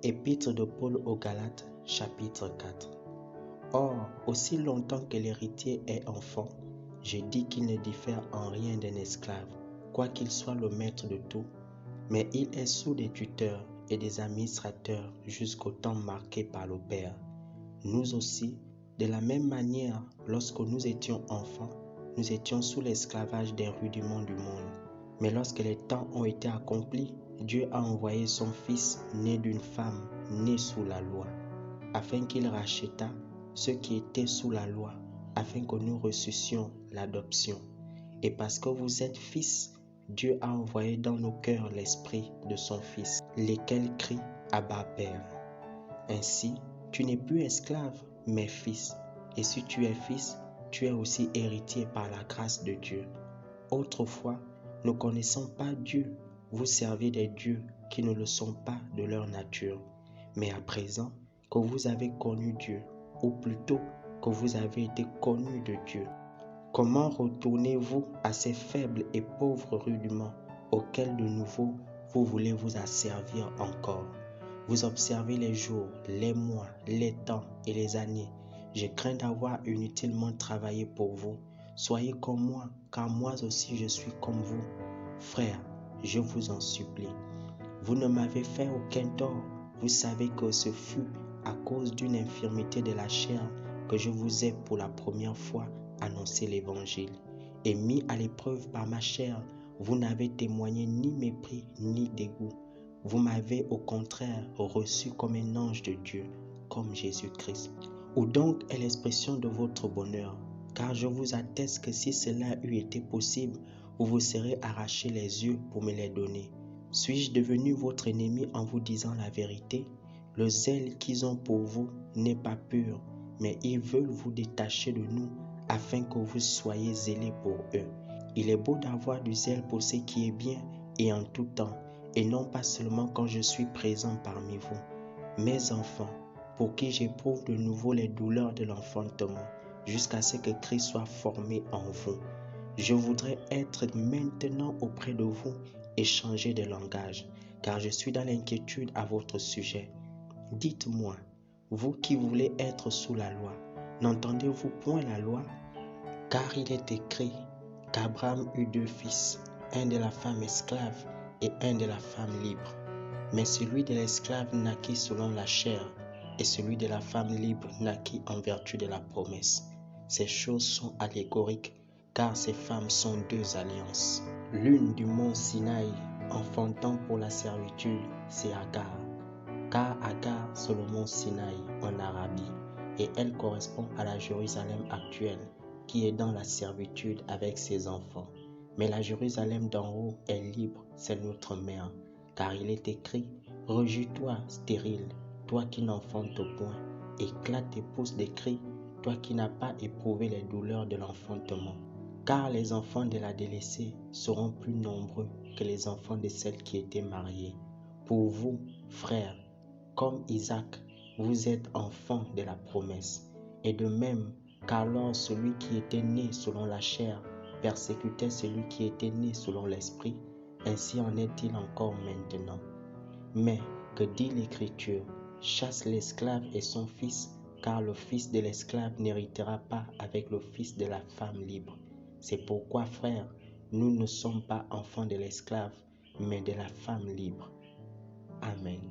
Épître de Paul aux Galates, chapitre 4. Or, aussi longtemps que l'héritier est enfant, je dis qu'il ne diffère en rien d'un esclave, quoiqu'il soit le maître de tout, mais il est sous des tuteurs et des administrateurs jusqu'au temps marqué par le Père. Nous aussi, de la même manière, lorsque nous étions enfants, nous étions sous l'esclavage des rudiments du monde. Mais lorsque les temps ont été accomplis, Dieu a envoyé son Fils, né d'une femme, né sous la loi, afin qu'il rachetât ceux qui étaient sous la loi, afin que nous reçussions l'adoption. Et parce que vous êtes fils, Dieu a envoyé dans nos cœurs l'esprit de son Fils, lequel crie « Abba, Père ». Ainsi, tu n'es plus esclave, mais fils. Et si tu es fils, tu es aussi héritier par la grâce de Dieu. Autrefois, ne connaissant pas Dieu, vous servez des dieux qui ne le sont pas de leur nature. Mais à présent que vous avez connu Dieu, ou plutôt que vous avez été connus de Dieu, comment retournez-vous à ces faibles et pauvres rudiments auxquels de nouveau vous voulez vous asservir encore? Vous observez les jours, les mois, les temps et les années. Je crains d'avoir inutilement travaillé pour vous. Soyez comme moi, car moi aussi je suis comme vous. Frères, je vous en supplie. Vous ne m'avez fait aucun tort. Vous savez que ce fut à cause d'une infirmité de la chair que je vous ai pour la première fois annoncé l'évangile. Et mis à l'épreuve par ma chair, vous n'avez témoigné ni mépris ni dégoût. Vous m'avez au contraire reçu comme un ange de Dieu, comme Jésus-Christ. Où donc est l'expression de votre bonheur? Car je vous atteste que si cela eût été possible, vous vous serez arraché les yeux pour me les donner. Suis-je devenu votre ennemi en vous disant la vérité? Le zèle qu'ils ont pour vous n'est pas pur, mais ils veulent vous détacher de nous afin que vous soyez zélés pour eux. Il est beau d'avoir du zèle pour ce qui est bien et en tout temps, et non pas seulement quand je suis présent parmi vous. Mes enfants, pour qui j'éprouve de nouveau les douleurs de l'enfantement, jusqu'à ce que Christ soit formé en vous. Je voudrais être maintenant auprès de vous et changer de langage, car je suis dans l'inquiétude à votre sujet. Dites-moi, vous qui voulez être sous la loi, n'entendez-vous point la loi? Car il est écrit qu'Abraham eut 2 fils, un de la femme esclave et un de la femme libre. Mais celui de l'esclave naquit selon la chair, et celui de la femme libre naquit en vertu de la promesse. Ces choses sont allégoriques, car ces femmes sont 2 alliances. L'une du mont Sinaï, enfantant pour la servitude, c'est Agar. Car Agar, c'est le mont Sinaï en Arabie, et elle correspond à la Jérusalem actuelle, qui est dans la servitude avec ses enfants. Mais la Jérusalem d'en haut est libre, c'est notre mère. Car il est écrit, « Rejouis-toi, stérile, toi qui n'enfantes point, éclate tes pouces de cris, toi qui n'as pas éprouvé les douleurs de l'enfantement. Car les enfants de la délaissée seront plus nombreux que les enfants de celle qui était mariée. Pour vous, frères, comme Isaac, vous êtes enfants de la promesse. Et de même, qu'alors celui qui était né selon la chair persécutait celui qui était né selon l'esprit, ainsi en est-il encore maintenant. Mais, que dit l'Écriture? Chasse l'esclave et son fils, car le fils de l'esclave n'héritera pas avec le fils de la femme libre. C'est pourquoi, frères, nous ne sommes pas enfants de l'esclave, mais de la femme libre. Amen.